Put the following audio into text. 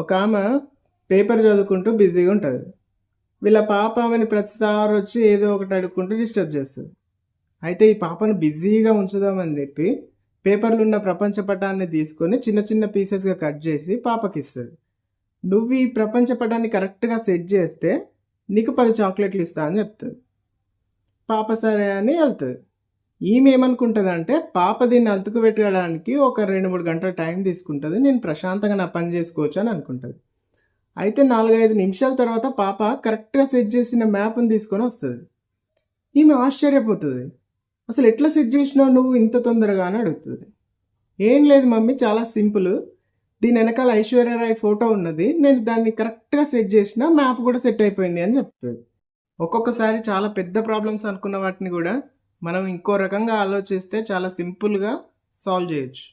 ఒక ఆమె పేపర్ చదువుకుంటూ బిజీగా ఉంటుంది. వీళ్ళ పాప ఆమెని ప్రతిసారి వచ్చి ఏదో ఒకటి అడుక్కుంటూ డిస్టర్బ్ చేస్తుంది. అయితే ఈ పాపను బిజీగా ఉంచుదామని చెప్పి పేపర్లు ఉన్న ప్రపంచ పటాన్ని తీసుకొని చిన్న చిన్న పీసెస్గా కట్ చేసి పాపకి ఇస్తుంది. నువ్వు ఈ ప్రపంచ పటాన్ని కరెక్ట్గా సెట్ చేస్తే నీకు 10 చాక్లెట్లు ఇస్తా అని చెప్తుంది. పాప సరే అని వెళ్తుంది. ఈమె ఏమనుకుంటుందంటే పాప దీన్ని అతుకు పెట్టడానికి ఒక 2-3 గంటల టైం తీసుకుంటుంది, నేను ప్రశాంతంగా నా పని చేసుకోవచ్చు అని అనుకుంటుంది. అయితే 4-5 నిమిషాల తర్వాత పాప కరెక్ట్గా సెట్ చేసిన మ్యాప్ని తీసుకొని వస్తుంది. ఈమె ఆశ్చర్యపోతుంది. అసలు ఎట్లా సెట్ చేసినావు నువ్వు ఇంత తొందరగా అని అడుగుతుంది. ఏం లేదు మమ్మీ, చాలా సింపుల్. దీని వెనకాల ఐశ్వర్యరాయ్ ఫోటో ఉన్నది, నేను దాన్ని కరెక్ట్గా సెట్ చేసిన, మ్యాప్ కూడా సెట్ అయిపోయింది అని చెప్తుంది. ఒక్కొక్కసారి చాలా పెద్ద ప్రాబ్లమ్స్ అనుకున్న వాటిని కూడా మనం ఇంకో రకంగా ఆలోచిస్తే చాలా సింపుల్గా సాల్వ్ చేయొచ్చు.